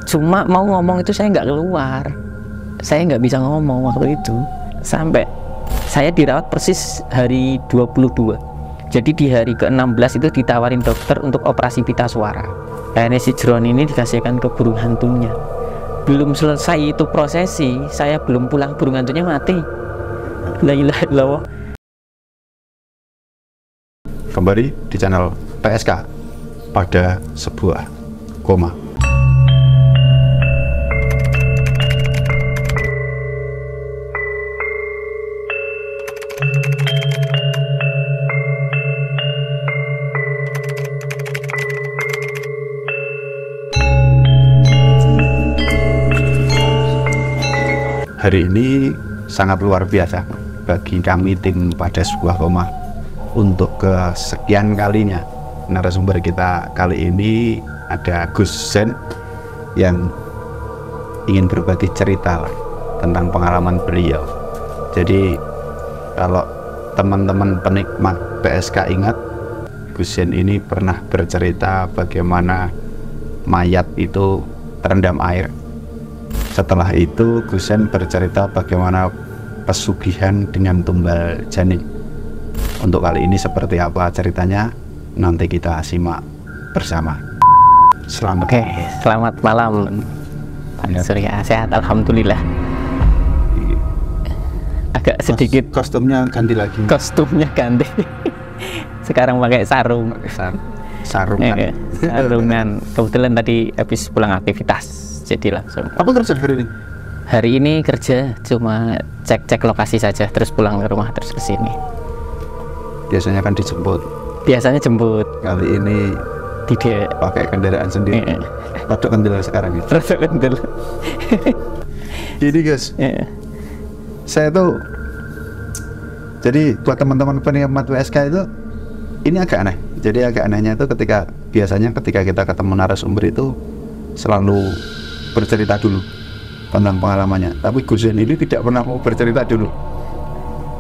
Cuma mau ngomong itu saya nggak keluar, saya nggak bisa ngomong waktu itu. Sampai saya dirawat persis hari 22. Jadi di hari ke-16 itu ditawarin dokter untuk operasi pita suara. Akhirnya si Jeron ini dikasihkan ke burung hantunya. Belum selesai itu prosesi, saya belum pulang, burung hantunya mati. La ilaha illallah. Kembali di channel PSK pada sebuah koma. Hari ini sangat luar biasa bagi kami tim pada sebuah koma. Untuk kesekian kalinya narasumber kita kali ini ada Gus Zen yang ingin berbagi cerita tentang pengalaman beliau. Jadi kalau teman-teman penikmat PSK ingat, Gus Zen ini pernah bercerita bagaimana mayat itu terendam air. Setelah itu Gus Zen bercerita bagaimana pesugihan dengan tumbal janing. Untuk kali ini seperti apa ceritanya, nanti kita simak bersama. Selamat. Oke, selamat malam Pak Surya. Sehat alhamdulillah. Agak sedikit Kostumnya ganti lagi. kostumnya ganti. Sekarang pakai sarung. Sarungan. Sarungan. Kebetulan tadi habis pulang aktivitas, jadi langsung. Apa kerja hari ini? Hari ini kerja cuma cek lokasi saja, terus pulang ke rumah, terus ke sini. Biasanya kan dijemput. Biasanya jemput. Kali ini Tidak. pakai kendaraan sendiri. Padahal kendala sekarang itu. Terus kendel. Jadi guys, saya tuh, jadi buat teman-teman penikmat WSK itu, ini agak aneh. Jadi agak anehnya itu biasanya ketika kita ketemu narasumber itu selalu bercerita dulu tentang pengalamannya. Tapi Gus Zen ini tidak pernah mau bercerita dulu.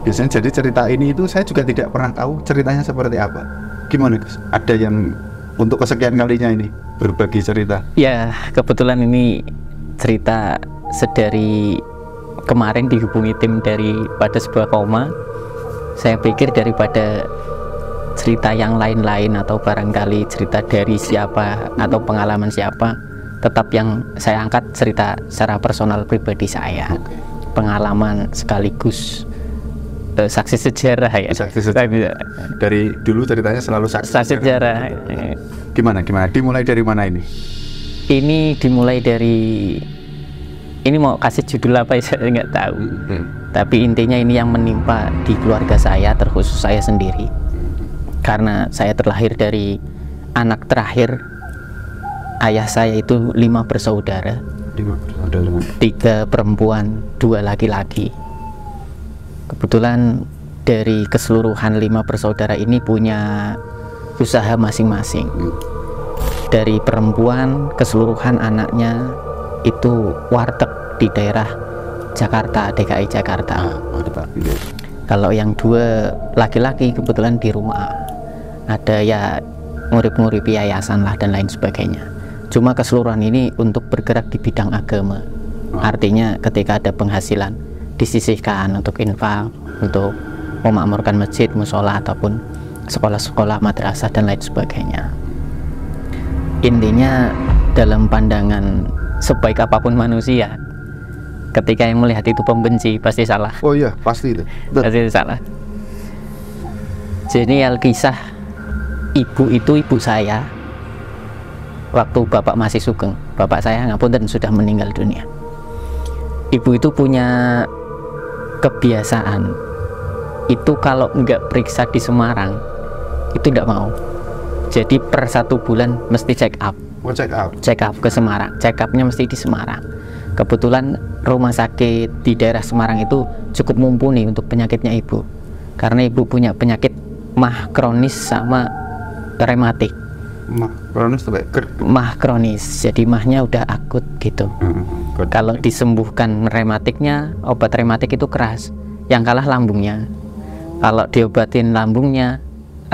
Biasanya jadi cerita ini itu saya juga tidak pernah tahu ceritanya seperti apa. Gimana Gus? Ada yang untuk kesekian kalinya ini berbagi cerita? Ya, kebetulan ini cerita sedari kemarin dihubungi tim dari pada sebuah koma. Saya pikir daripada cerita yang lain-lain atau barangkali cerita dari siapa atau pengalaman siapa, tetap yang saya angkat cerita secara personal pribadi saya. Pengalaman sekaligus saksi sejarah ya. Saksi sejarah. Dari dulu ceritanya selalu saksi sejarah. Gimana? Dimulai dari mana ini? Ini dimulai dari, ini mau kasih judul apa ya saya nggak tahu. Tapi intinya ini yang menimpa di keluarga saya, terkhusus saya sendiri. Karena saya terlahir dari anak terakhir. Ayah saya itu 5 bersaudara. 3 perempuan, 2 laki-laki. Kebetulan dari keseluruhan 5 bersaudara ini punya usaha masing-masing. Dari perempuan keseluruhan anaknya itu warteg di daerah Jakarta, DKI Jakarta. Kalau yang 2 laki-laki kebetulan di rumah ada ya ngurip-nguripi yayasan lah dan lain sebagainya. Cuma keseluruhan ini untuk bergerak di bidang agama. Artinya ketika ada penghasilan disisihkan untuk infak, untuk memakmurkan masjid, musola ataupun sekolah-sekolah, madrasah dan lain sebagainya. Intinya dalam pandangan sebaik apapun manusia, ketika yang melihat itu pembenci pasti salah. Oh iya, pasti itu. Pasti salah. Jadi kisah ibu itu ibu saya waktu bapak masih sugeng. Bapak saya ngapunten sudah meninggal dunia. Ibu itu punya kebiasaan itu kalau nggak periksa di Semarang itu tidak mau. Jadi per 1 bulan mesti check up. Check up ke Semarang. Check upnya mesti di Semarang. Kebetulan rumah sakit di daerah Semarang itu cukup mumpuni untuk penyakitnya ibu. Karena ibu punya penyakit mah kronis sama rematik. Mah kronis, jadi mahnya udah akut gitu. Kalau disembuhkan rematiknya, obat rematik itu keras, yang kalah lambungnya. Kalau diobatin lambungnya,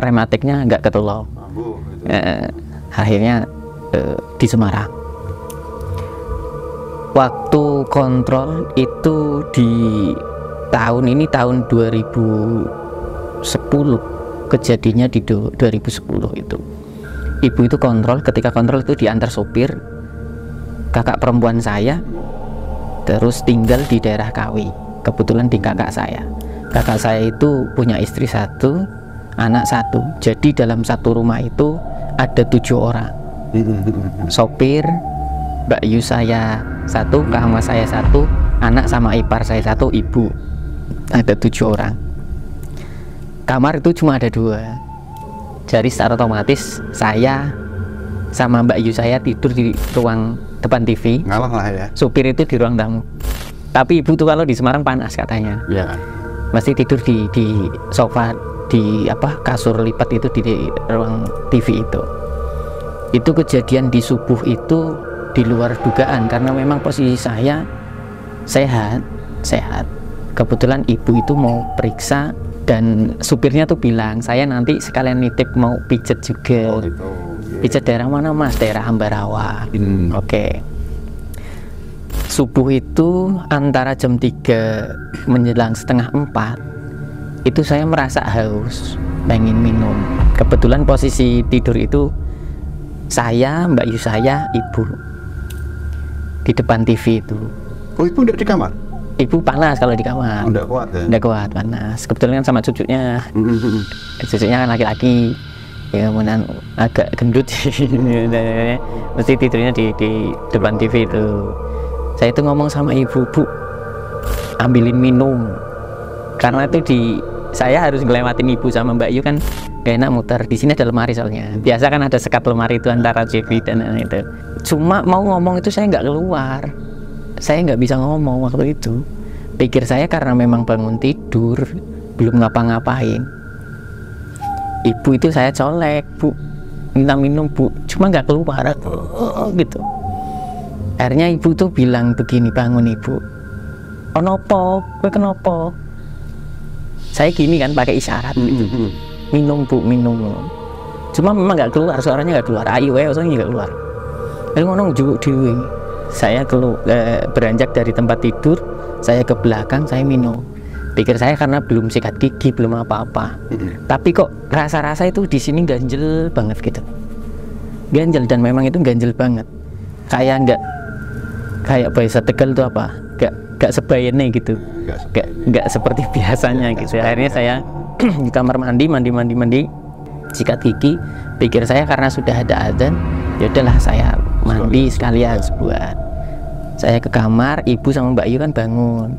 rematiknya nggak ketolong. Akhirnya di Semarang. Waktu kontrol itu di tahun ini tahun 2010, kejadiannya di 2010 itu. Ibu itu kontrol, ketika kontrol itu diantar sopir kakak perempuan saya, terus tinggal di daerah Kawi, kebetulan di kakak saya itu punya istri satu, anak satu, jadi dalam satu rumah itu ada 7 orang. Sopir, Mbak Yu saya satu, Kak saya satu, anak sama ipar saya satu, ibu ada 7 orang. Kamar itu cuma ada 2, jadi secara otomatis saya sama Mbak Yu saya tidur di ruang depan TV, ngalah lah ya. supir itu di ruang tamu. Tapi ibu tuh kalau di Semarang panas katanya, Ya. mesti tidur di sofa, di kasur lipat itu di ruang TV itu. Itu kejadian di subuh itu di luar dugaan, karena memang posisi saya sehat. Kebetulan ibu itu mau periksa dan supirnya tuh bilang, saya nanti sekalian nitip mau pijet juga. Pijet daerah mana mas? Daerah Ambarawa. Oke. Subuh itu antara jam 3 menjelang setengah 4 itu saya merasa haus, pengen minum. Kebetulan posisi tidur itu saya, Mbak Yu saya, ibu di depan TV itu. Oh, ibu udah di kamar? Ibu panas kalau di kamar. Udah kuat ya? Udah kuat, panas. Kebetulan kan sama cucunya. Cucunya kan laki-laki, ya kemudian agak gendut sih. Mesti tidurnya di depan TV itu. Saya itu ngomong sama ibu, Bu, ambilin minum. Karena itu saya harus ngelewatin ibu sama Mbak Yu kan gak enak muter. Di sini ada lemari soalnya. Biasa kan ada sekat lemari itu antara TV dan itu. Cuma mau ngomong itu saya nggak keluar. Saya nggak bisa ngomong waktu itu. Pikir saya karena memang bangun tidur, belum ngapa-ngapain. Ibu itu saya colek, Bu, minta minum Bu, cuma nggak keluar gitu. Akhirnya ibu tuh bilang begini, bangun ibu. Onopo, gue kenapa? Saya gini kan pakai isyarat gitu. Minum Bu, minum. Cuma memang nggak keluar, suaranya nggak keluar. Ayo, suaranya nggak keluar. Lalu ngomong juga dewi. Saya beranjak dari tempat tidur, saya ke belakang, saya minum. Pikir saya karena belum sikat gigi, belum apa-apa. Tapi kok rasa-rasa itu di sini ganjel banget gitu. Ganjel, dan memang itu ganjel banget. Kayak bahasa Tegal itu apa? Gak sebayane gitu. Gak seperti biasanya gitu. Akhirnya saya di kamar mandi, sikat gigi. Pikir saya karena sudah ada adzan, ya udahlah saya mandi sekalian sebuah. Saya ke kamar, ibu sama Mbak Yu kan bangun.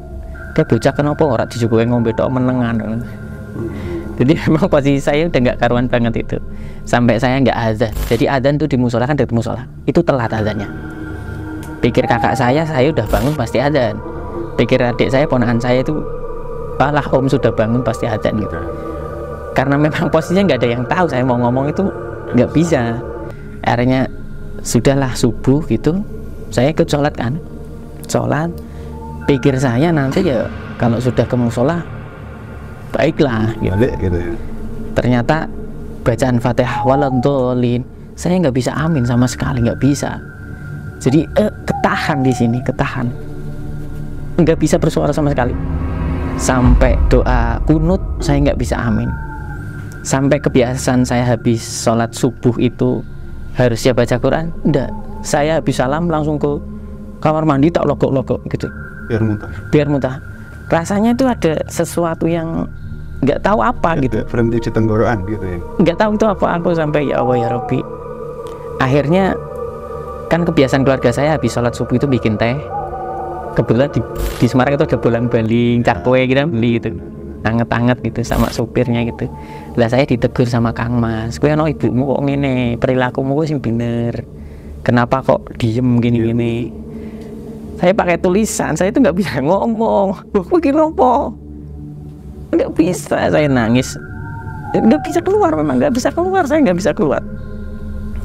Dia bocah kenapa orang dijuguin ngombe tok menengan. Jadi memang posisi saya udah nggak karuan banget itu. Sampai saya nggak azan. Jadi azan tuh di musola kan, dari musola. Itu telat azannya. Pikir kakak saya udah bangun pasti azan. Pikir adik saya, ponakan saya itu, alah om sudah bangun pasti azan gitu. Karena memang posisinya nggak ada yang tahu saya mau ngomong itu nggak bisa. Akhirnya sudahlah subuh gitu, saya ikut sholat kan, sholat. Pikir saya nanti ya kalau sudah ke musola baiklah gitu ya. Ternyata bacaan Fatihah waladhdallin saya nggak bisa amin sama sekali, nggak bisa. Jadi ketahan di sini, ketahan, nggak bisa bersuara sama sekali. Sampai doa kunut saya nggak bisa amin. Sampai kebiasaan saya habis sholat subuh itu harusnya baca Quran, enggak. Saya habis salam langsung ke kamar mandi, tak logok gitu. Biar muntah. Rasanya itu ada sesuatu yang nggak tahu apa gitu. Berhenti di tenggorokan gitu ya. Nggak tahu itu apa, aku sampai ya Allah ya Rabbi. Akhirnya kan kebiasaan keluarga saya habis sholat subuh itu bikin teh. Kebetulan di Semarang itu ada bolang-baling, cakwe gitu, beli gitu. Anget-anget gitu sama supirnya gitu. Lah saya ditegur sama Kang Mas, kowe ana ibumu kok ngene, perilakumu kok sing bener. Kenapa kok diem gini-gini? Saya pakai tulisan, saya itu nggak bisa ngomong. Kowe iki nopo? Nggak bisa, saya nangis. Nggak bisa keluar, memang nggak bisa keluar, saya nggak bisa keluar.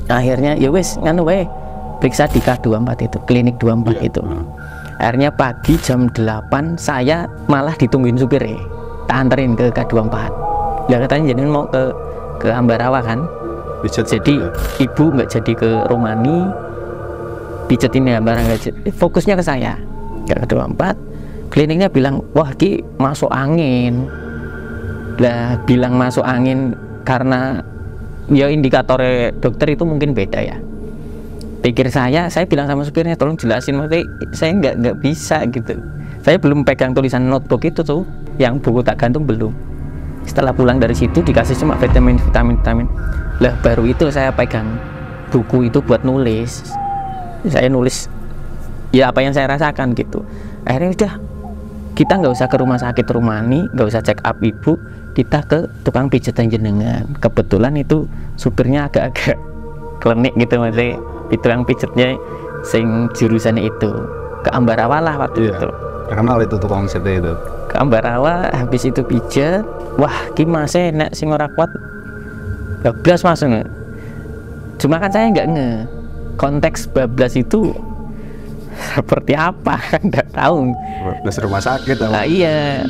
Akhirnya ya wes nganu wae, periksa di K24 itu, klinik 24 itu. Akhirnya pagi jam 8 saya malah ditungguin supir ya. Tak anterin ke K24. Ya katanya jadi mau ke Ambarawa kan. Jadi ibu nggak jadi ke Romani, pijet ini ya barang gadget, fokusnya ke saya. Kedua empat, kliniknya bilang wah ki masuk angin. Lah bilang masuk angin karena ya indikatornya dokter itu mungkin beda ya. Pikir saya bilang sama supirnya tolong jelasin, maksudnya saya nggak bisa gitu. Saya belum pegang tulisan notebook itu tuh, yang buku tak gantung belum. Setelah pulang dari situ dikasih cuma vitamin. Lah baru itu saya pegang buku itu buat nulis. Saya nulis ya apa yang saya rasakan gitu. Akhirnya udah, kita nggak usah ke rumah sakit Rumani, nggak usah check up ibu, kita ke tukang pijet jenengan. Kebetulan itu supirnya agak-agak klinik gitu, maksudnya di tukang pijetnya sing jurusannya itu ke Ambarawa lah waktu itu. Terkenal itu tukang pijet itu. Ke Ambarawa, habis itu pijet, wah gimana nek sing ora kuat bablas masuk. Cuma kan saya nggak konteks bablas itu seperti apa, kan nggak tahu. Bablas rumah sakit. Nah, iya.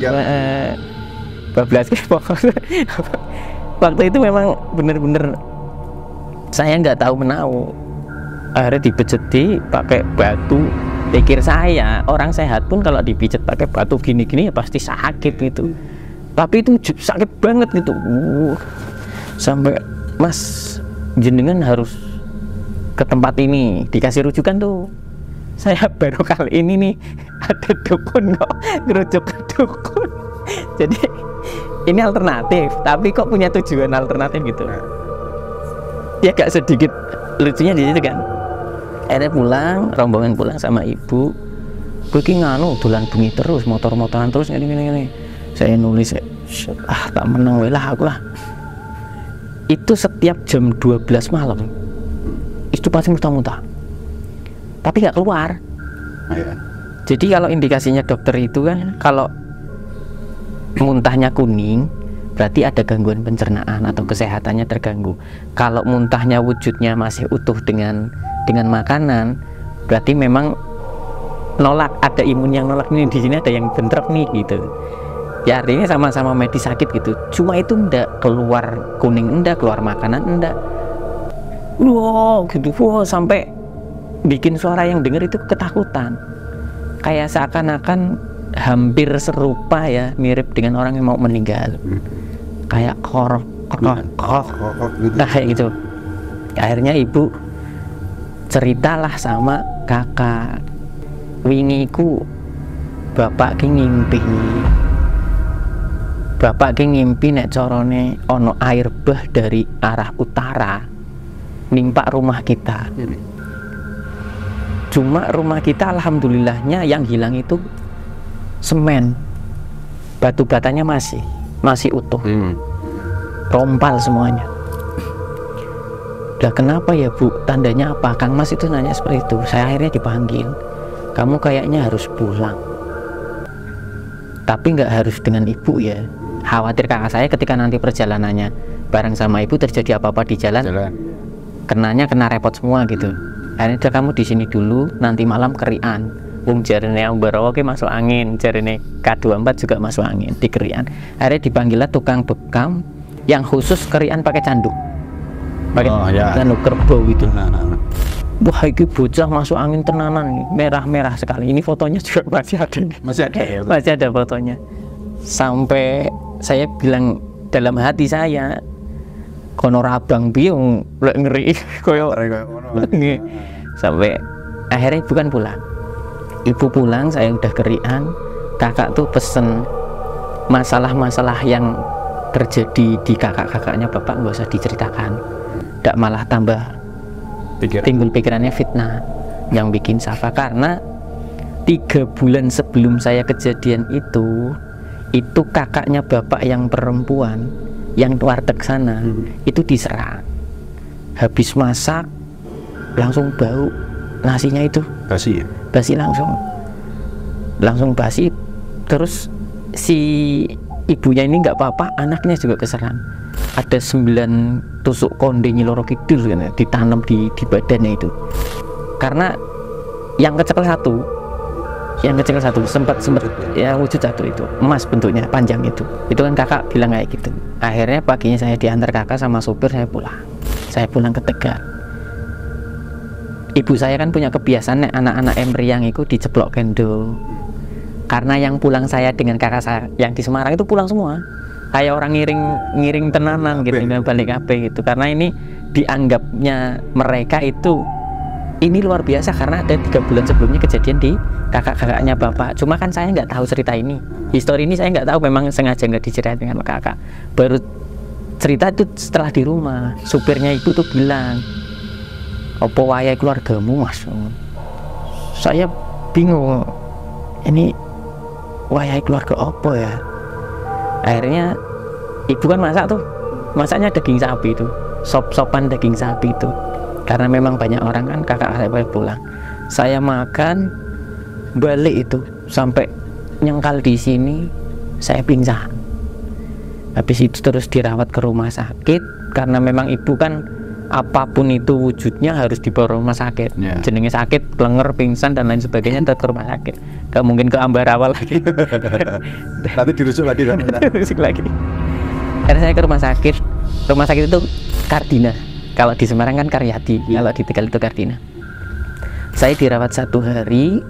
Bablas waktu itu memang bener-bener saya nggak tahu menau. Akhirnya dipijeti pakai batu. Pikir saya orang sehat pun kalau dipijet pakai batu gini-gini ya pasti sakit gitu. Tapi itu sakit banget gitu. Sampai mas jenengan harus ke tempat ini, dikasih rujukan tuh. Saya baru kali ini nih ada dukun kok ngerujuk ke dukun. Jadi ini alternatif, tapi kok punya tujuan alternatif gitu. Ya gak sedikit lucunya di situ kan. Akhirnya pulang, rombongan pulang sama ibu. Begini nganu dolan bengi terus, motor-motoran terus gini. Saya nulis, tak menang lah aku lah. Itu setiap jam 12 malam itu pasti muntah-muntah. Tapi nggak keluar. Jadi kalau indikasinya dokter itu kan, kalau muntahnya kuning berarti ada gangguan pencernaan atau kesehatannya terganggu. Kalau muntahnya wujudnya masih utuh dengan makanan, berarti memang nolak, ada imun yang nolak nih, di sini ada yang bentrok nih gitu. Ya artinya sama-sama medis sakit gitu. Cuma itu ndak keluar kuning, ndak keluar makanan, ndak. Wow gitu, wow, sampai bikin suara yang dengar itu ketakutan. Kayak seakan-akan hampir serupa ya, mirip dengan orang yang mau meninggal. Kayak korok nah kayak gitu. Akhirnya ibu ceritalah sama kakak, wingiku bapak ki ngimpi nek corone ono air bah dari arah utara nimpak rumah kita. Cuma rumah kita alhamdulillahnya yang hilang itu semen, batu batanya masih utuh, rompal semuanya. Lah kenapa ya bu, tandanya apa? Kang Mas itu nanya seperti itu. Saya akhirnya dipanggil, kamu kayaknya harus pulang, tapi nggak harus dengan ibu ya. Khawatir kakak saya ketika nanti perjalanannya bareng sama ibu terjadi apa-apa di jalan. Kena repot semua gitu. Akhirnya udah kamu di sini dulu, nanti malam kerian. Wong jarene Ambarawa ki masuk angin, jarene K24 juga masuk angin di kerian. Akhirnya dipanggillah tukang bekam yang khusus kerian pakai canduk. Pakai canduk kerbau itu. Wah, iki bocah masuk angin tenanan, merah-merah sekali. Ini fotonya juga masih ada. Masih ada fotonya. Sampai saya bilang dalam hati saya, kono rabang biung lek ngeri koyo sampai akhirnya bukan pulang. Ibu pulang, saya udah kerian. Kakak tuh pesen masalah-masalah yang terjadi di kakak-kakaknya bapak nggak usah diceritakan, nggak malah tambah timbul pikirannya fitnah yang bikin safa. Karena 3 bulan sebelum saya kejadian itu kakaknya bapak yang perempuan yang warteg sana itu diserang, habis masak langsung bau nasinya itu basi langsung basi. Terus si ibunya ini nggak apa-apa, anaknya juga keserang. Ada 9 tusuk konde nyiloro kidul kan, ditanam di badannya itu. Karena yang kecil satu sempat ya wujud satu itu emas bentuknya panjang itu kan kakak bilang kayak gitu. Akhirnya paginya saya diantar kakak sama supir, saya pulang ke Tegal. ibu saya kan punya kebiasaan nek anak-anak embriang itu diceplok kendo. Karena yang pulang saya dengan kakak saya yang di Semarang itu pulang semua. Kayak orang ngiring tenanan gitu, balik kabeh gitu. Karena ini dianggapnya mereka itu ini luar biasa karena ada 3 bulan sebelumnya kejadian di kakak-kakaknya bapak. Cuma kan saya nggak tahu cerita ini, histori ini saya nggak tahu, memang sengaja nggak diceritain dengan kakak. Baru cerita itu setelah di rumah, supirnya ibu tuh bilang, "Opo wayahe keluargamu mas?" Saya bingung, ini wayahe keluarga opo ya. Akhirnya ibu kan masak tuh, masaknya daging sapi itu, sop-sopan daging sapi itu. Karena memang banyak orang kan, kakak saya pulang. Saya makan, balik itu sampai nyengkal di sini, saya pingsan. Habis itu terus dirawat ke rumah sakit karena memang ibu kan apapun itu wujudnya harus dibawa rumah sakit. Jenenge sakit, klenger, pingsan dan lain sebagainya tetap ke rumah sakit. Gak mungkin ke Ambarawa lagi. Nanti dirujuk lagi. Dirujuk lagi. Karena saya ke rumah sakit. Rumah sakit itu Kardina. Kalau di Semarang kan Karyadi, kalau di Tegal itu Kardina. Saya dirawat 1 hari.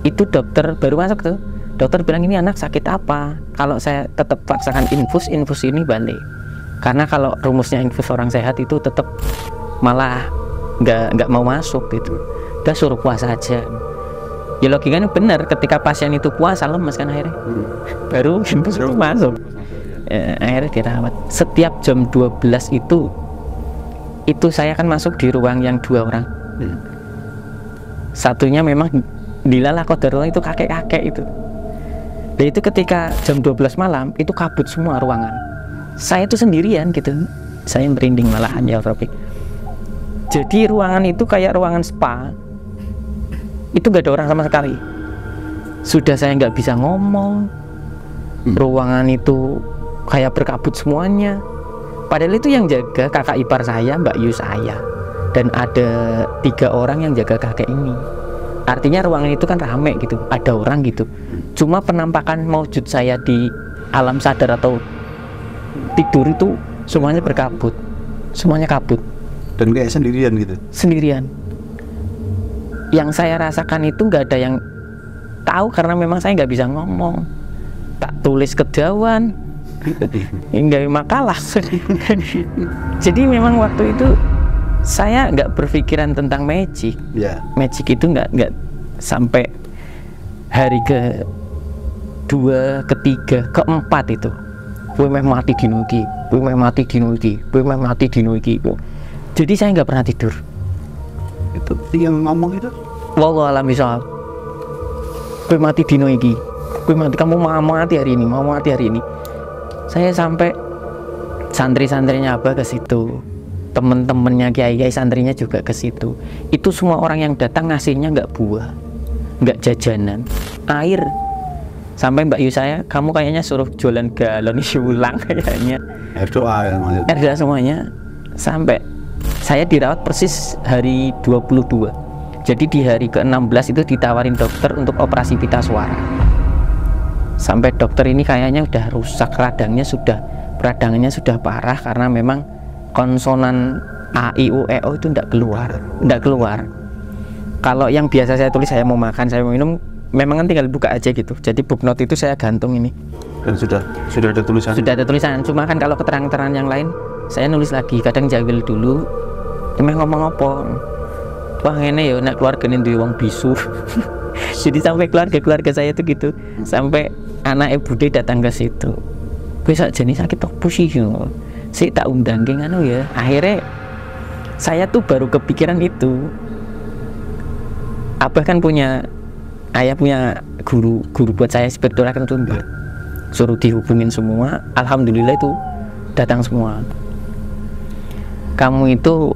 Itu dokter baru masuk tuh. Dokter bilang ini anak sakit apa? Kalau saya tetap paksakan infus ini balik. Karena kalau rumusnya infus orang sehat itu tetap malah nggak mau masuk gitu. Udah suruh puasa aja. Ya logikanya benar, ketika pasien itu puasa lemes kan akhirnya. Baru infus itu masuk. Akhirnya dirawat. Setiap jam 12 itu saya kan masuk di ruang yang 2 orang. Satunya memang dilalah qadarullah itu kakek-kakek itu. Dan itu ketika jam 12 malam itu kabut semua ruangan. Saya tuh sendirian gitu. Saya merinding malahan ya Tropik. Jadi ruangan itu kayak ruangan spa. Itu gak ada orang sama sekali. Sudah saya nggak bisa ngomong. Ruangan itu kayak berkabut semuanya. Padahal itu yang jaga kakak ipar saya, Mbak Yu saya. Dan ada 3 orang yang jaga kakek ini. Artinya ruangan itu kan rame gitu, ada orang gitu. Cuma penampakan maujud saya di alam sadar atau tidur itu semuanya berkabut. Semuanya kabut. Dan kayak sendirian gitu? Sendirian. Yang saya rasakan itu nggak ada yang tahu karena memang saya nggak bisa ngomong. Tak tulis kejawan. Enggak makalah. Jadi memang waktu itu saya nggak berpikiran tentang magic. Magic itu nggak sampai hari ke-2, ke-3, ke-4 itu. Gue memang mati dino iki, gue memang mati dino iki, gue memang mati dino iki. Jadi saya nggak pernah tidur. Itu yang ngomong itu? Wallahu alam bishawab. Gue mati dino iki, gue mati, kamu mau mati hari ini, mau mati hari ini. Saya sampai santri-santrinya Abah ke situ, temen-temennya kiai-kiai santrinya juga ke situ. Itu semua orang yang datang ngasihnya nggak buah, nggak jajanan, air. Sampai Mbak Yu saya, kamu kayaknya suruh jualan galon isi ulang kayaknya. Air doa ya, air doa semuanya. Sampai saya dirawat persis hari 22. Jadi di hari ke-16 itu ditawarin dokter untuk operasi pita suara. Sampai dokter ini kayaknya udah rusak peradangannya sudah parah karena memang konsonan A, I, U, E, O itu tidak keluar. Kalau yang biasa saya tulis, saya mau makan, saya mau minum, memang kan tinggal buka aja gitu. Jadi booknote itu saya gantung ini. Dan sudah ada tulisan? Sudah ada tulisan, cuma kan kalau keterangan yang lain saya nulis lagi, kadang jawil dulu. Emang ngomong apa? Wah ini ya nak keluarga ini duwe wong bisu. Jadi sampai keluarga saya itu gitu, sampai anak ibu dia datang ke situ. Besok jenis sakit apa sih? Saya tak undang ke nganu ya. Akhirnya saya tuh baru kepikiran itu. Abah kan ayah punya guru buat saya spiritual kan tuh. Suruh dihubungin semua, alhamdulillah itu datang semua. Kamu itu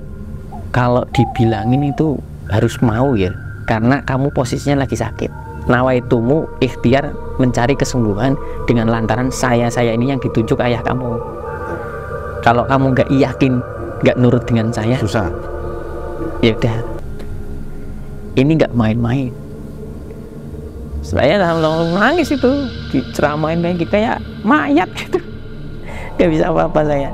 kalau dibilangin itu harus mau ya, karena kamu posisinya lagi sakit. Nawaitumu ikhtiar mencari kesembuhan dengan lantaran saya ini yang ditunjuk ayah kamu. Kalau kamu nggak yakin, nggak nurut dengan saya, susah. Ya udah, ini nggak main-main. Saya langsung nangis itu, diceramain kayak mayat gitu. Nggak bisa apa-apa saya.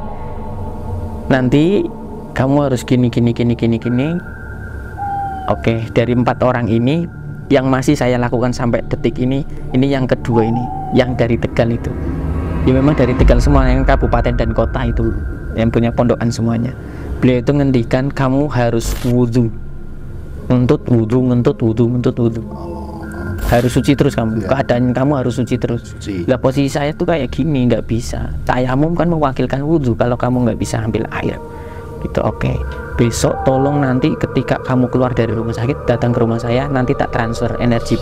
Nanti kamu harus gini. Oke, dari 4 orang ini yang masih saya lakukan sampai detik ini yang kedua ini, yang dari Tegal itu. Ya memang dari Tegal semua, yang kabupaten dan kota itu, yang punya pondokan semuanya. Beliau itu ngendikan kamu harus wudhu, ngentut wudhu. Harus suci terus kamu, keadaan kamu harus suci terus. Lah posisi saya tuh kayak gini, nggak bisa. Tayamum kan mewakilkan wudhu, kalau kamu nggak bisa ambil air. Gitu, oke. Besok tolong nanti ketika kamu keluar dari rumah sakit datang ke rumah saya, nanti tak transfer energi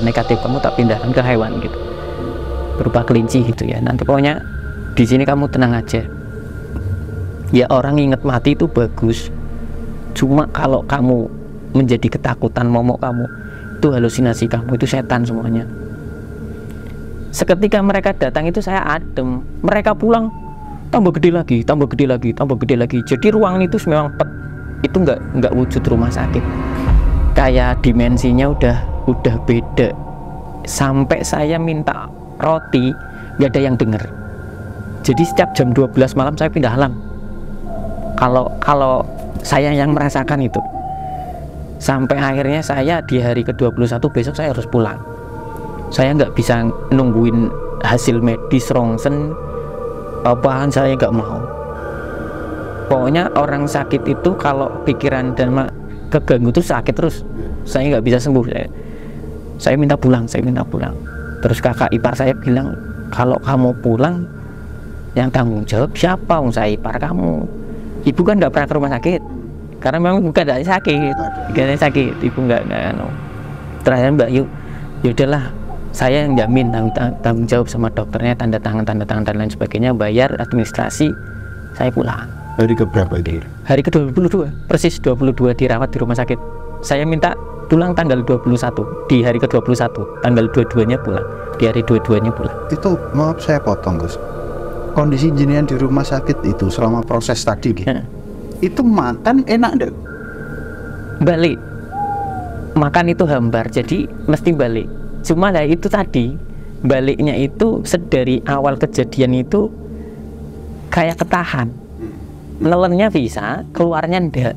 negatif kamu, tak pindahkan ke hewan gitu, berupa kelinci gitu ya. Nanti pokoknya di sini kamu tenang aja. Ya orang ingat mati itu bagus, cuma kalau kamu menjadi ketakutan momok kamu, itu halusinasi kamu, itu setan semuanya. Seketika mereka datang itu saya adem, mereka pulang tambah gede lagi. Jadi ruangan itu memang itu nggak wujud rumah sakit, kayak dimensinya udah beda. Sampai saya minta roti nggak ada yang denger. Jadi setiap jam 12 malam saya pindah alam, kalau saya yang merasakan itu. Sampai akhirnya saya di hari ke-21 besok saya harus pulang. Saya nggak bisa nungguin hasil medis rongsen apaan, saya nggak mau. Pokoknya orang sakit itu kalau pikiran dan keganggu itu sakit terus, saya nggak bisa sembuh. Saya minta pulang. Terus kakak ipar saya bilang, kalau kamu pulang yang tanggung jawab siapa? Saya ipar kamu. Ibu kan nggak pernah ke rumah sakit karena memang bukan dari sakit, ibu nggak terakhir Mbak Yu, yaudahlah saya yang jamin, tanggung jawab sama dokternya, tanda tangan dan lain sebagainya, bayar administrasi, saya pulang. Hari keberapa itu? Hari ke-22, persis 22 dirawat di rumah sakit. Saya minta pulang tanggal 21, di hari ke-21, tanggal 22-nya pulang, di hari 22-nya pulang. Itu maaf saya potong Gus, kondisi jenengan di rumah sakit itu selama proses tadi gitu, itu makan enak deh? Balik makan itu hambar, jadi mesti balik. Cuma lah itu tadi, baliknya itu dari awal kejadian itu kayak ketahan. Nelennya bisa, keluarnya ndak.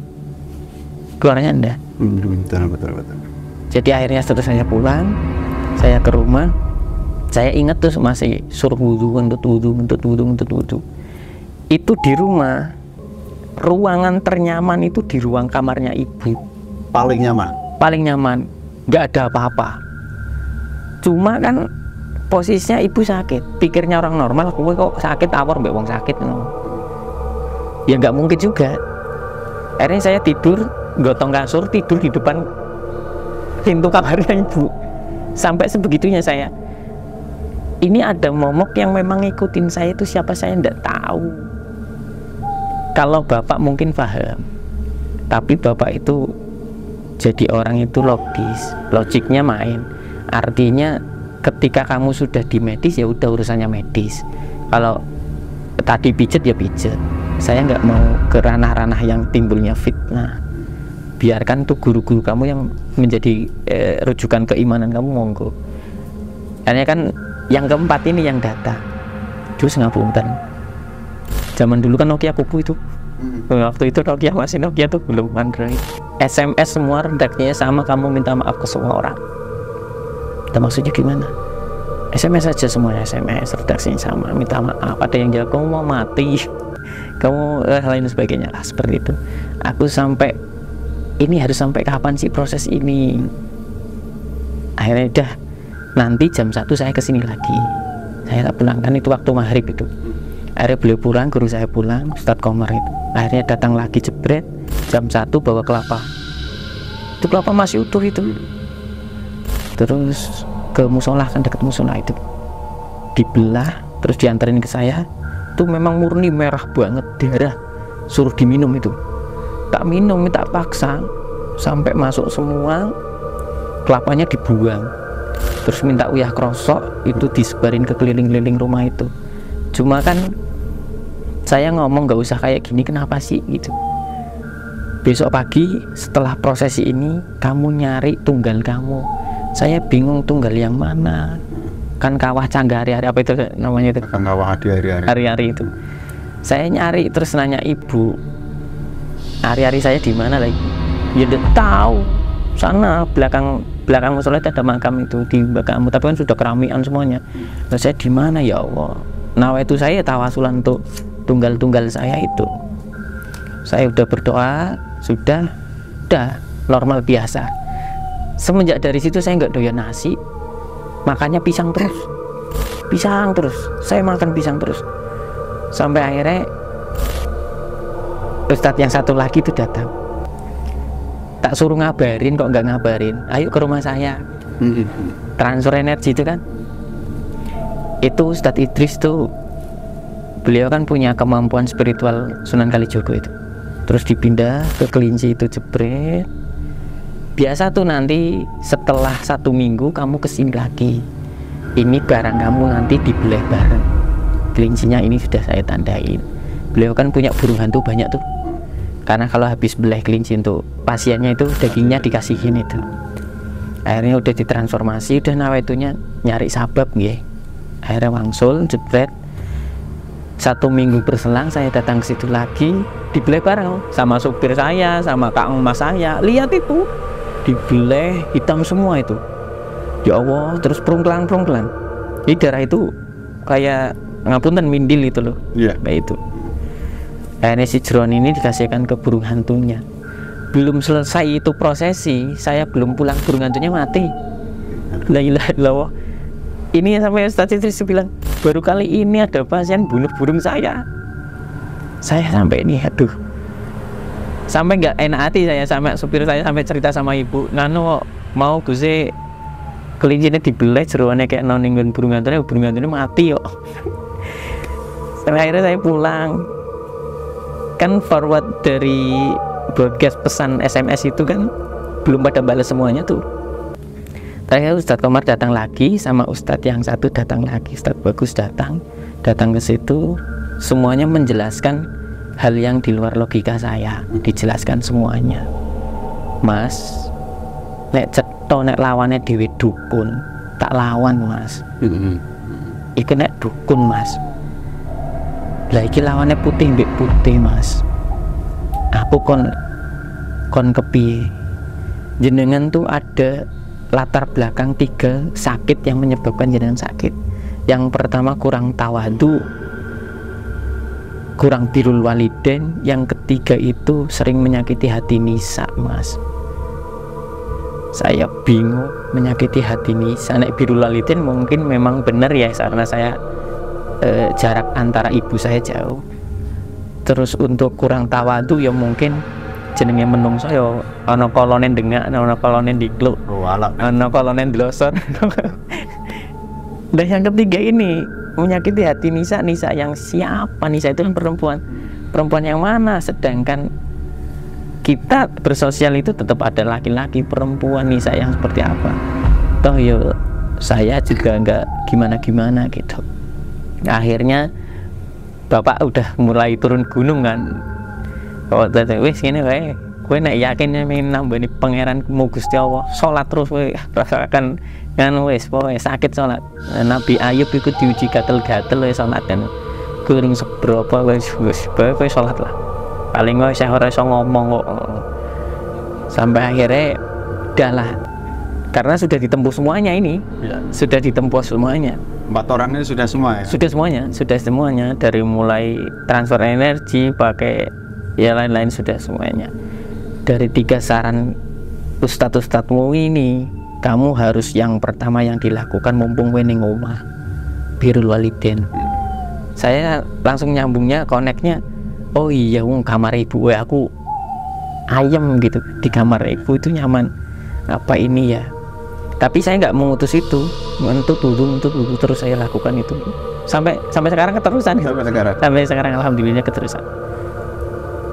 Betul. Jadi akhirnya setelah saya pulang, saya ke rumah, saya ingat tuh masih suruh wudhu. Itu di rumah, ruangan ternyaman itu di ruang kamarnya ibu. Paling nyaman, nggak ada apa-apa. Cuma kan posisinya ibu sakit, pikirnya orang normal, gue kok sakit awor mbak wong sakit, ya nggak mungkin juga. Akhirnya saya tidur, gotong kasur, tidur di depan pintu kamarnya ibu. Sampai sebegitunya saya. Ini ada momok yang memang ngikutin saya, itu siapa saya nggak tahu. Kalau bapak mungkin paham, tapi bapak itu jadi orang itu logiknya main. Artinya ketika kamu sudah di medis ya udah urusannya medis. Kalau tadi pijet ya pijet. Saya nggak mau ke ranah-ranah yang timbulnya fitnah. Biarkan tuh guru-guru kamu yang menjadi rujukan keimanan kamu, monggo. Karena kan yang keempat ini yang datang, terus ngapunten. Zaman dulu kan Nokia kupu itu. Waktu itu Nokia masih Nokia tuh belum Android. SMS semua redaknya sama, kamu minta maaf ke semua orang. Itu maksudnya gimana? SMS aja semuanya, SMS redaksinya sama, minta maaf. Ada yang jawab kamu mau mati, kamu lain sebagainya lah, seperti itu. Aku sampai ini harus sampai kapan sih proses ini? Akhirnya udah, nanti jam 1 saya kesini lagi. Saya tak pulang, kan itu waktu maghrib itu. Akhirnya beliau pulang, guru saya pulang, Ustadz Komar itu. Akhirnya datang lagi jebret, jam 1 bawa kelapa. Itu kelapa masih utuh itu. Terus ke musola, kan dekat musola itu, dibelah, terus diantarin ke saya. Itu memang murni merah banget, darah. Suruh diminum itu. Tak minum, tak paksa, sampai masuk semua, kelapanya dibuang. Terus minta uyah krosok, itu disebarin ke keliling-keliling rumah itu. Cuma kan saya ngomong nggak usah kayak gini, kenapa sih gitu. Besok pagi setelah prosesi ini kamu nyari tunggal kamu. Saya bingung tunggal yang mana. Kan kawah canggah hari-hari, apa itu namanya itu? Kan kawah di hari-hari. Hari-hari itu. Saya nyari, terus nanya ibu, hari-hari saya di mana lagi? Ya udah tahu. sana belakang musola itu ada makam itu di belakang, tapi kan sudah keramian semuanya. Nah, saya di mana ya Allah? Nah, itu saya tawasulan untuk tunggal saya itu. Saya udah berdoa, sudah normal biasa. Semenjak dari situ saya nggak doyan nasi, makannya pisang terus. Saya makan pisang terus. Sampai akhirnya Ustadz yang satu lagi itu datang. Tak suruh ngabarin kok nggak ngabarin. Ayo ke rumah saya. Transfer energi itu kan. Itu Ustadz Idris tuh, beliau kan punya kemampuan spiritual Sunan Kalijogo itu. Terus dipindah ke Kelinci itu, jebret. Biasa tuh nanti setelah 1 minggu kamu kesini lagi. Ini barang kamu nanti dibelah bareng. Kelincinya ini sudah saya tandain. Beliau kan punya burung hantu banyak tuh. Karena kalau habis belah kelinci untuk pasiennya itu dagingnya dikasihin itu. Akhirnya udah ditransformasi, udah nawaitunya nyari sabab nggih. Akhirnya wangsul jebret. 1 minggu berselang saya datang ke situ lagi, dibelah bareng sama supir saya, sama kak emas saya. Lihat itu, dibelah hitam semua itu. Ya Allah, terus perungkelan. Ini darah itu kayak ngapunten mindil itu loh. Iya. Kayak itu. Akhirnya si Jeron ini dikasihkan ke burung hantunya. Belum selesai itu prosesi, saya belum pulang, burung hantunya mati. La ilaha illallah. Ini sampai Ustadz Idris bilang, baru kali ini ada pasien bunuh burung saya. Saya sampai ini, aduh, sampai nggak enak hati saya, sampai supir saya sampai cerita sama ibu, nganu mau gusi kelincinya dibelah, jeroannya kayak noningin burung hantunya mati yuk. Sampai akhirnya saya pulang. Kan forward dari broadcast pesan SMS itu kan belum pada balas semuanya tuh. Terakhir Ustadz Komar datang lagi, sama Ustadz yang satu datang lagi, Ustadz Bagus datang ke situ, semuanya menjelaskan hal yang di luar logika saya, dijelaskan semuanya. Mas, nek ceto nek lawannya dewe dukun, tak lawan mas. Iku nek dukun mas. Lah iki lawannya putih mbek putih mas. Aku kon kepiye? Jenengan tuh ada latar belakang 3 sakit yang menyebabkan jenengan sakit. Yang pertama kurang tawadu, kurang birrul walidain. Yang ketiga itu sering menyakiti hati nisa mas. Saya bingung, menyakiti hati nisa. Nek birrul walidain mungkin memang benar ya, karena saya jarak antara ibu saya jauh. Terus untuk kurang tawadu ya mungkin jenenge menungso ya ana kolone dengak, ana kolone dikluk, ana kolone ndlosor. Dan yang ketiga ini menyakiti hati nisa yang siapa? Nisa itu kan perempuan yang mana? Sedangkan kita bersosial itu tetap ada laki-laki, perempuan, nisa yang seperti apa. Toh ya saya juga nggak gimana-gimana gitu. Akhirnya bapak udah mulai turun gunung kan. Kok wis ngene wae, kowe nek yakin pengen nambani pangeran mu Gusti Allah, salat terus kowe rasakan kan wis pokoke sakit salat. Nabi Ayub iku diuji gatel-gatel wis salat kan. Kuring seberapa wis kowe salat lah. Paling wae saya ora iso ngomong kok. Sampai akhirnya udahlah. Karena sudah ditempuh semuanya ini. Ya. Sudah ditempuh semuanya. 4 orangnya sudah semua ya? Sudah semuanya dari mulai transfer energi pakai ya lain-lain sudah semuanya. Dari 3 saran ustadz-ustadzmu ini, kamu harus yang pertama yang dilakukan mumpung wening omah, birrul walidain. Saya langsung nyambungnya, koneknya, oh iya kamar ibu aku ayem gitu, di kamar ibu itu nyaman. Apa ini ya? Tapi saya nggak mengutus itu, untuk terus saya lakukan itu sampai sekarang keterusan. Sampai sekarang alhamdulillah keterusan.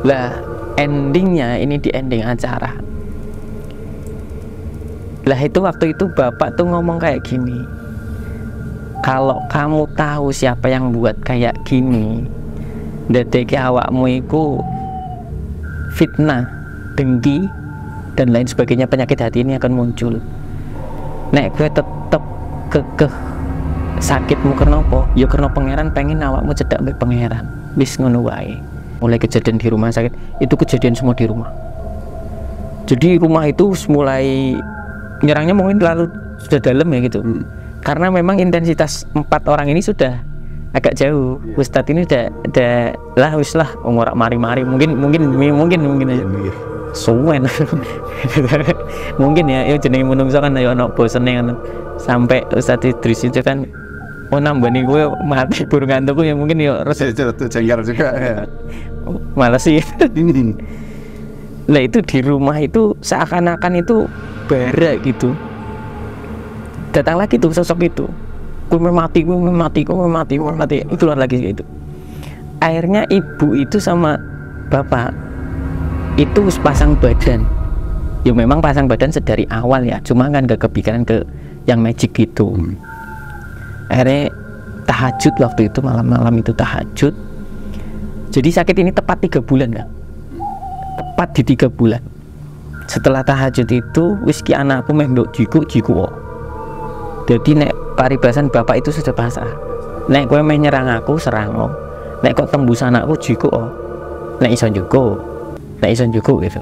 Lah endingnya ini di ending acara. Lah itu waktu itu bapak tuh ngomong kayak gini, kalau kamu tahu siapa yang buat kayak gini, ndadeke awakmu iku fitnah, dengki dan lain sebagainya, penyakit hati ini akan muncul. Nek gue tetep kekeh sakitmu karena apa? Ya karena pangeran pengen awakmu cedak mbek pangeran. Wis ngono wae. Mulai kejadian di rumah sakit, itu kejadian semua di rumah. Jadi rumah itu mulai nyerangnya mungkin terlalu sudah dalam ya gitu. Karena memang intensitas 4 orang ini sudah agak jauh. Ustadz ini udah lah wis lah ora mari-mari mungkin aja. Suwen. Mungkin ya jenenge menungso kan ya ono bosene kan. Sampai Ustadz Idris itu kan nambani gue mati burung ngantukku ya mungkin ya jengkel juga ya. Males sih. Lah itu di rumah itu seakan-akan itu bara gitu. Datang lagi tuh sosok itu. Gue mati. Itu keluar lagi gitu. Akhirnya ibu itu sama bapak itu pasang badan. Ya memang pasang badan sedari awal ya. Cuma kan gak kepikiran ke yang magic gitu. Akhirnya tahajud waktu itu malam-malam itu tahajud. Jadi sakit ini tepat 3 bulan kan. Tepat di 3 bulan. Setelah tahajud itu whisky anakku meh nduk jiku. Jadi nek paribasan bapak itu sudah pasrah. Nek kowe meh nyerang aku serang. Nek kok tembus anakku jiku. Nek iso njuku gitu.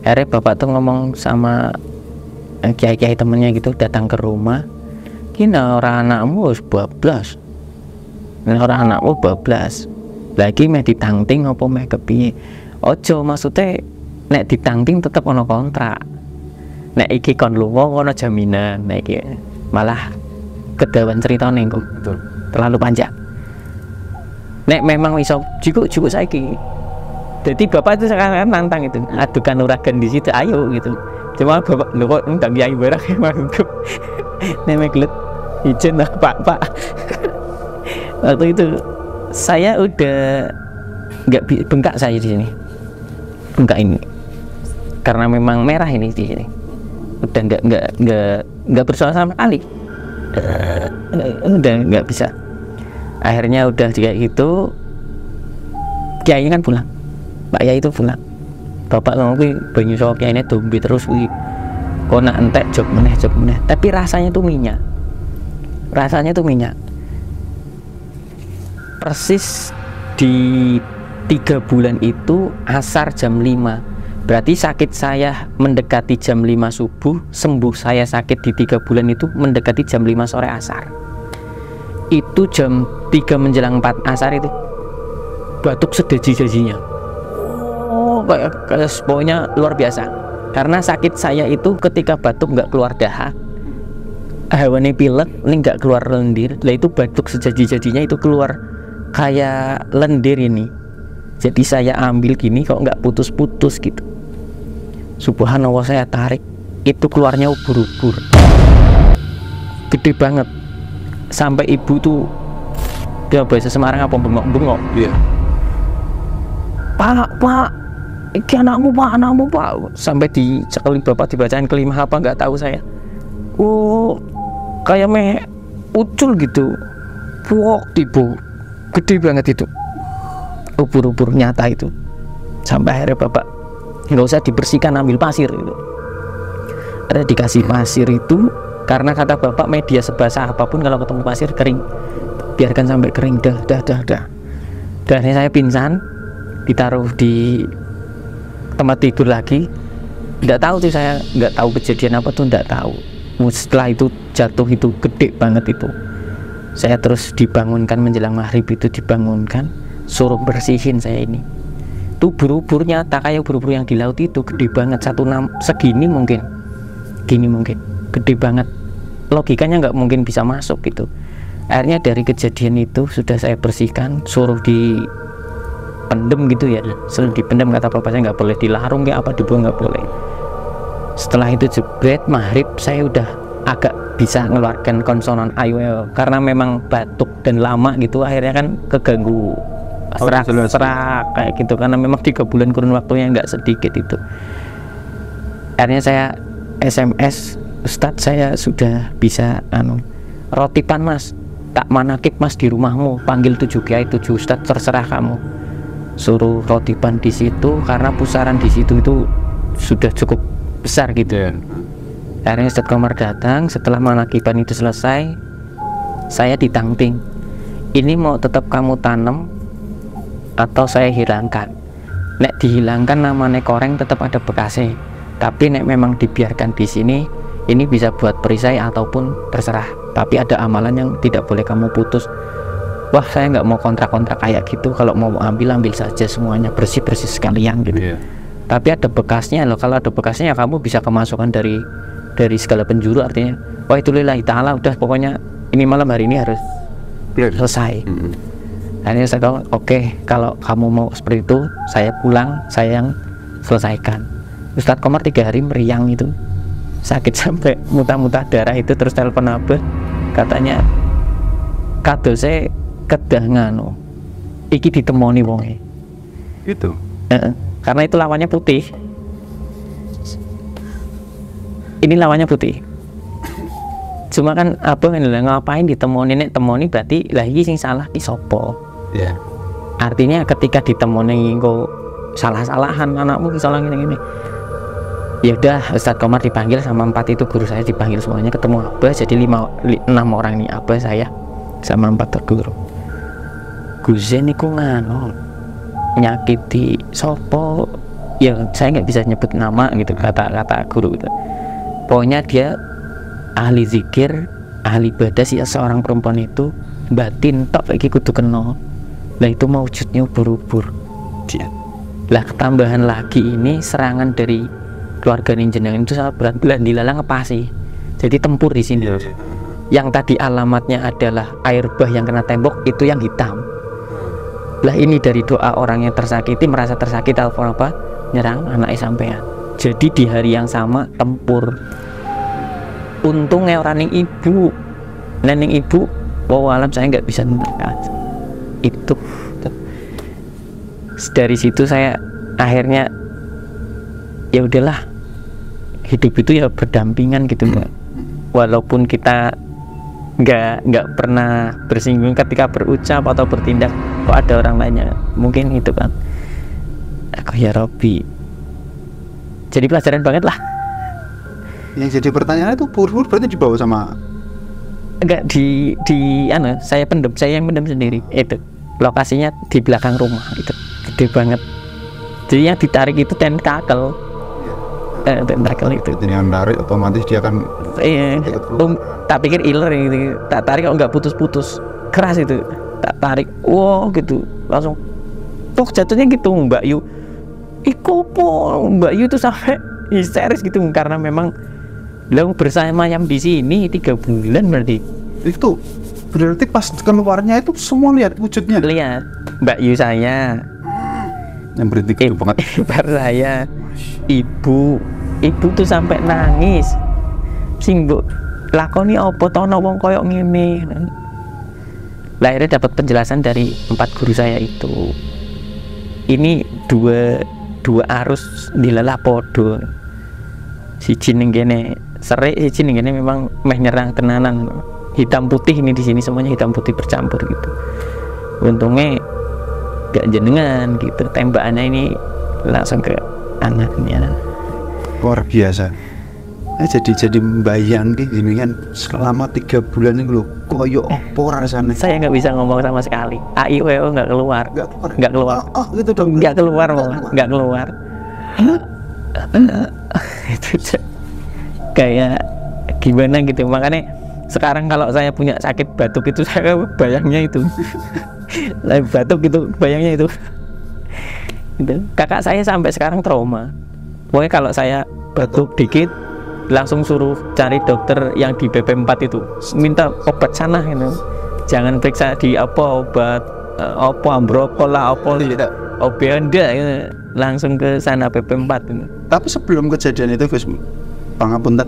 Akhirnya bapak tuh ngomong sama kiai-kiai temennya gitu datang ke rumah. Kina orang anakmu wis bablas. Nek orang anakmu bablas. Lagi meh ditangting apa meh kepiye? Ojo maksudnya nek ditangting tetep ono kontrak. Nek iki kon lunga ono jaminan. Nek iki malah kedawan ceritane kok. Betul. Terlalu panjang. Nek memang iso cukup saiki. Jadi bapak itu sekarang nantang itu. Adukan uragan di situ ayo gitu. Cuma bapak lho kok ndang kiai barang mangkup. Nek meglet izin lah Pak. Waktu itu saya udah bengkak saya di sini. Bengkak ini. Karena memang merah ini di sini. Udah nggak bersuara sama kali. Udah nggak bisa. Akhirnya udah kayak gitu. Kiai kan pulang. Pak Yai itu pulang. Bapak ngomong kuwi banyu sok kiai ini dombe terus kuwi. Kok nak entek job meneh. Tapi rasanya tuh minyak. Persis di 3 bulan itu asar jam 5. Berarti sakit saya mendekati jam 5 subuh, sembuh saya sakit di 3 bulan itu mendekati jam 5 sore asar. Itu jam 3 menjelang 4 asar itu batuk sedaji-dajinya. Kayak pokoknya luar biasa. Karena sakit saya itu ketika batuk nggak keluar dahak, hawane pilek, ini nggak keluar lendir. Lah itu batuk sejaji-jajinya itu keluar kayak lendir ini. Jadi saya ambil gini kok nggak putus-putus gitu. Subhanallah saya tarik, itu keluarnya ubur-ubur, gede banget. Sampai ibu tuh dia bahasa Semarang apa bengok-bengok. Iya. Pak, iki anakmu Pak. Sampai dicekelin bapak dibacain kelima apa nggak tahu saya. Kayak ucul gitu. Puok tibu, gede banget itu. Ubur-ubur nyata itu. Sampai akhirnya bapak nggak usah dibersihkan, ambil pasir itu. Ada dikasih pasir itu karena kata bapak media sebasah apapun kalau ketemu pasir kering, biarkan sampai kering. Dah. Dan saya pingsan, ditaruh di tempat tidur lagi. Nggak tahu tuh, saya nggak tahu kejadian apa tuh, nggak tahu. Setelah itu jatuh itu gede banget itu. Saya terus dibangunkan menjelang maghrib itu, dibangunkan suruh bersihin saya ini. Itu ubur-ubur nyata kayak ubur-ubur yang di laut itu, gede banget, segini mungkin, gede banget. Logikanya nggak mungkin bisa masuk gitu. Akhirnya dari kejadian itu sudah saya bersihkan, suruh dipendem gitu ya, selalu dipendem, kata bapak saya nggak boleh dilarung kayak apa, dibuang nggak boleh. Setelah itu jebret maghrib saya udah agak bisa ngeluarkan konsonan ayo karena memang batuk dan lama gitu, akhirnya kan keganggu serak kayak gitu karena memang 3 bulan kurun waktunya nggak sedikit itu. Akhirnya saya SMS, Ustadz saya sudah bisa rotipan mas, tak manakib mas di rumahmu, panggil 7 kiai 7 Ustadz terserah kamu, suruh rotipan di situ karena pusaran di situ itu sudah cukup besar gitu. Akhirnya Ustadz Komar datang. Setelah manakiban itu selesai, saya ditangting, ini mau tetap kamu tanam atau saya hilangkan. Nek dihilangkan namanya koreng tetap ada bekasnya, Tapi nek memang dibiarkan di sini, ini bisa buat perisai ataupun terserah. Tapi ada amalan yang tidak boleh kamu putus. Wah, saya nggak mau kontrak-kontrak kayak gitu. Kalau mau ambil saja semuanya, bersih-bersih sekalian gitu. Tapi ada bekasnya loh. Kalau ada bekasnya ya kamu bisa kemasukan dari segala penjuru. Artinya, wah itu lillahi ta'ala, udah pokoknya ini malam hari ini harus selesai. Akhirnya saya tahu, oke, kalau kamu mau seperti itu, saya pulang, saya yang selesaikan. Ustadz Komar 3 hari meriang itu, sakit sampai muntah-muntah darah itu. Terus telepon Abah, katanya kado saya kedah ngano, iki ditemoni wonge itu. Karena itu lawannya putih, ini lawannya putih. Cuma kan Abah ngapain ditemoni, nek temoni berarti lah iki sing salah ki sopo. Artinya ketika ditemoni kok salah-salahan, anakmu salah gini. Ya udah, Ustadz Komar dipanggil sama 4 itu guru saya, dipanggil semuanya ketemu Abah. Jadi 6 orang nih, Abah, saya sama 4 guru. Guzen niku ngano nyakiti sopo, ya saya nggak bisa nyebut nama gitu, kata guru gitu. Pokoknya dia ahli zikir, ahli ibadah sih seorang perempuan itu, batin tok lagi kudu kena. Lah itu maujudnya ubur-ubur. Lah ketambahan lagi ini serangan dari keluarga jenengan itu sangat berat. Lah dilalang ngepasi. Jadi tempur di sini. Yang tadi alamatnya adalah air bah yang kena tembok, itu yang hitam. Lah ini dari doa orang yang tersakiti, merasa tersakiti, telepon apa? Nyerang anaknya sampean. Jadi di hari yang sama tempur. Untungnya orang yang ibu, nenek ibu, wawalam saya nggak bisa menekan. Itu dari situ saya akhirnya ya udahlah, hidup itu ya berdampingan gitu, Mbak. Walaupun kita nggak pernah bersinggung ketika berucap atau bertindak, kok ada orang lainnya mungkin itu kan, aku ya Robbi. Jadi pelajaran banget lah. Yang jadi pertanyaan itu pur berarti dibawa sama enggak di saya yang pendem sendiri. Itu lokasinya di belakang rumah, itu gede banget. Jadi yang ditarik itu tentakel. Tentakel itu. Jadi yang tarik otomatis dia akan tak pikir iler gitu. Tak tarik kok nggak putus-putus. Keras itu. Tak tarik. Wow gitu. Langsung jatuhnya gitu Mbak Yu. Ikopo Mbak Yu itu sampai histeris gitu karena memang beliau bersama yang di sini 3 bulan berarti. Itu berarti pas keluarnya itu semua lihat wujudnya. Lihat Mbak Yu saya yang berarti gitu banget. Ipar saya, ibu tuh sampai nangis. Sing mbok lakoni apa to ana wong koyok ngene. Lah akhirnya dapat penjelasan dari 4 guru saya itu. Ini dua arus dilelah podo. Siji ning kene serik, siji ning kene memang meh nyerang tenanan. Hitam putih ini di sini semuanya hitam putih bercampur gitu. Untungnya gak jenengan gitu, tembakannya ini langsung ke anaknya. Luar biasa. Jadi membayang gini kan selama 3 bulan ini loh, koyo opo rasanya. Saya nggak bisa ngomong sama sekali. AIWO nggak keluar. Nggak keluar. Oh gitu dong. Nggak keluar malah. Nggak keluar. Itu kayak gimana gitu. Makanya sekarang kalau saya punya sakit batuk itu saya bayangnya itu. Batuk itu bayangnya itu. Gitu. Kakak saya sampai sekarang trauma. Pokoknya kalau saya batuk dikit langsung suruh cari dokter yang di BP4 itu, minta obat sana gitu. Jangan periksa di obat ambrokol lah, obenda gitu. Langsung ke sana BP4 gitu. Tapi sebelum kejadian itu Gus, pangapunten,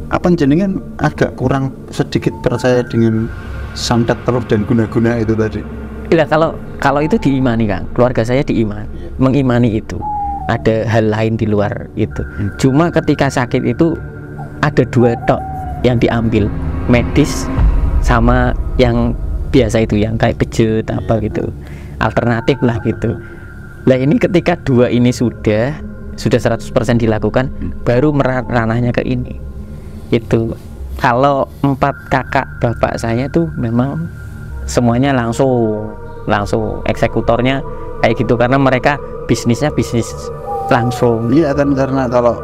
apa jenengan agak kurang sedikit percaya dengan santet telur dan guna-guna itu tadi? Iya, kalau itu diimani kan, keluarga saya diimani, mengimani itu. Ada hal lain di luar itu. Cuma ketika sakit itu ada 2 tok yang diambil, medis sama yang biasa itu, yang kayak pijat apa gitu, alternatif lah gitu. Lah ini ketika 2 ini sudah 100% dilakukan, baru ranahnya ke ini. Itu kalau 4 kakak bapak saya tuh memang semuanya langsung eksekutornya kayak gitu, karena mereka bisnisnya bisnis langsung. Iya kan, karena kalau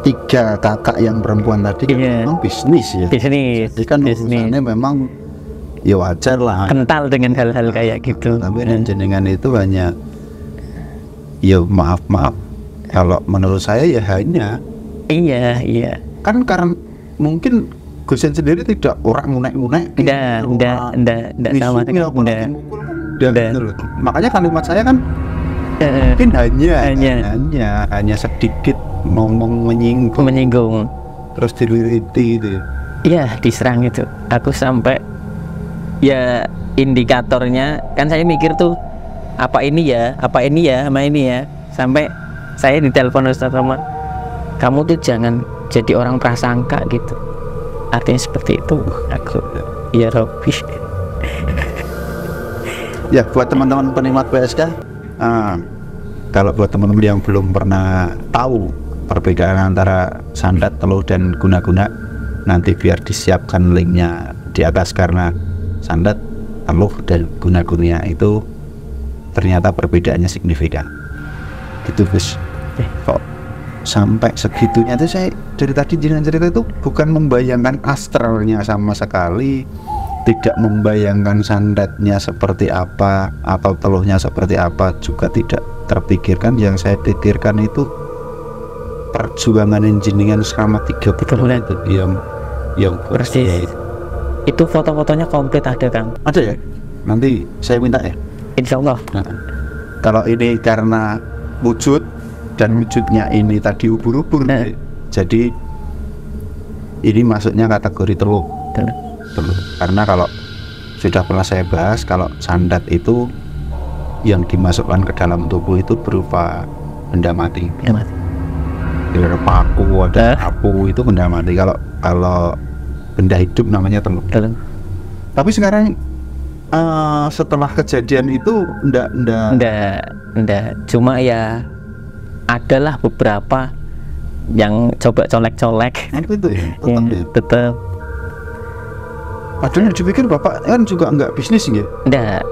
tiga kakak yang perempuan tadi kan memang bisnis ya. Bisnis. Jadi kan urusannya memang ya wajar lah. Kental dengan hal-hal kayak gitu. Tapi jenengan itu hanya ya maaf kalau menurut saya ya hanya iya kan karena mungkin Gusen sendiri tidak orang ngunek-ngunek. Enggak sama sekali. Enggak. Makanya kalimat saya kan mungkin hanya sedikit ngomong menyinggung terus diliriti gitu. Iya, diserang itu. Aku sampai ya indikatornya kan saya mikir tuh apa ini ya sama ini ya, sampai saya ditelepon Ustaz Somad, kamu tuh jangan jadi orang prasangka gitu. Artinya seperti itu. Aku ya Robby. Ya buat teman-teman penikmat PSK, kalau buat teman-teman yang belum pernah tahu perbedaan antara sandat, teluh dan guna-guna, nanti biar disiapkan linknya di atas, karena sandat, teluh dan guna-guna itu ternyata perbedaannya signifikan. Gitu Gus. Kok sampai segitunya tuh saya dari tadi jenengan cerita itu bukan membayangkan astralnya sama sekali, tidak membayangkan sandatnya seperti apa atau teluhnya seperti apa, juga tidak terpikirkan. Yang saya pikirkan itu perjuangan jenengan selama 3 bulan itu yang persis. Itu foto-fotonya komplit ada Kang? Ada ya? Nanti saya minta ya. Insya Allah. Nah, kalau ini karena wujud dan wujudnya ini tadi ubur-ubur, jadi ini masuknya kategori teluh. Karena kalau sudah pernah saya bahas, kalau sandat itu yang dimasukkan ke dalam tubuh itu berupa benda mati. Ada paku, ada apu, itu benda mati. Kalau benda hidup namanya teluh. Tapi sekarang setelah kejadian itu enggak, cuma ya adalah beberapa yang coba colek-colek. Itu ya, tetap. Padahal dipikir bapak kan juga enggak bisnis ya? Enggak.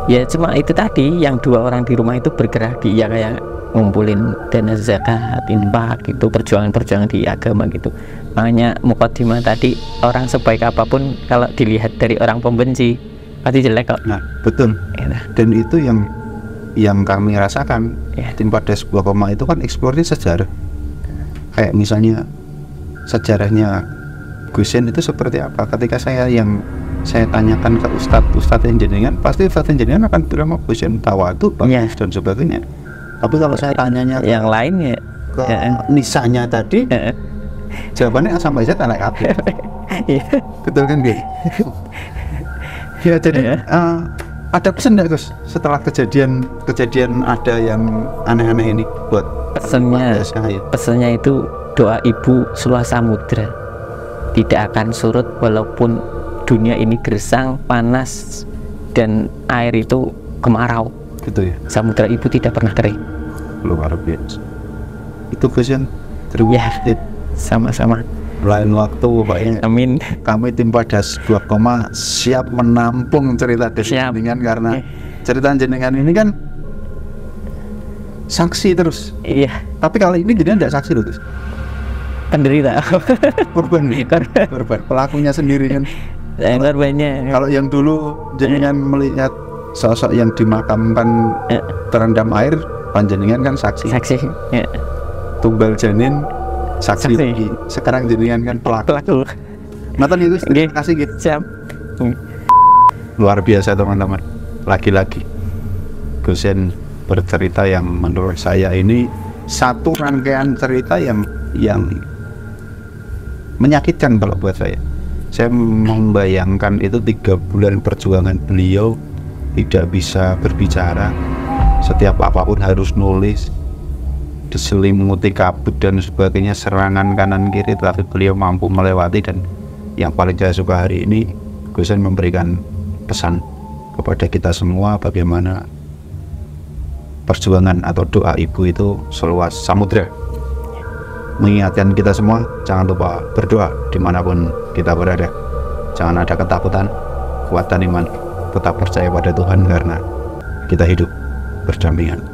Ya cuma itu tadi, yang 2 orang di rumah itu bergerak di ya kayak ngumpulin dana zakat, infak gitu, perjuangan di agama gitu. Makanya mukadimah tadi, orang sebaik apapun kalau dilihat dari orang pembenci pasti jelek kok. Nah betul. Dan itu yang kami rasakan. Tim Pardes Buah Koma itu kan eksplornya sejarah. Kayak misalnya sejarahnya Gusen itu seperti apa. Ketika saya tanyakan ke ustadz yang jenengan, pasti ustadz yang jenengan akan bilang Gusen tawadu, bagus dan sebagainya. Tapi kalau saya tanyanya yang lain ya ke nisanya tadi, jawabannya sampai Z anak kabeh. Betul kan Gus? Ya jadi ada pesan nggak Gus setelah kejadian ada yang aneh-aneh ini buat pesannya itu doa ibu seluas samudra tidak akan surut walaupun dunia ini gersang, panas, dan air itu kemarau. Gitu ya. Samudra ibu tidak pernah kering. Luar biasa. Itu Gus yang sama-sama. Lain waktu Pak ya. Amin. Kami tim Pardes Buah Koma siap menampung cerita jenengan, karena cerita jenengan ini kan saksi terus. Iya. Tapi kali ini jenengan tidak saksi loh Gus. Penderita. Korban. Pelakunya sendiri kan. Korbannya. Kalau yang dulu jenengan melihat sosok yang dimakamkan terendam air, panjenengan kan saksi. Tumbal janin saksi. Sekarang jenengan kan pelaku. Nonton itu, terima kasih gitu. Siap. Luar biasa teman-teman. Lagi-lagi Gusen bercerita yang menurut saya ini satu rangkaian cerita yang menyakitkan kalau buat saya. Saya membayangkan itu 3 bulan perjuangan beliau, tidak bisa berbicara, setiap apapun harus nulis, diselimuti kabut dan sebagainya, serangan kanan kiri, tapi beliau mampu melewati. Dan yang paling saya suka hari ini, Gusen memberikan pesan kepada kita semua bagaimana perjuangan atau doa ibu itu seluas samudra. Mengingatkan kita semua, jangan lupa berdoa dimanapun kita berada. Jangan ada ketakutan, kuatkan iman, tetap percaya pada Tuhan, karena kita hidup berdampingan.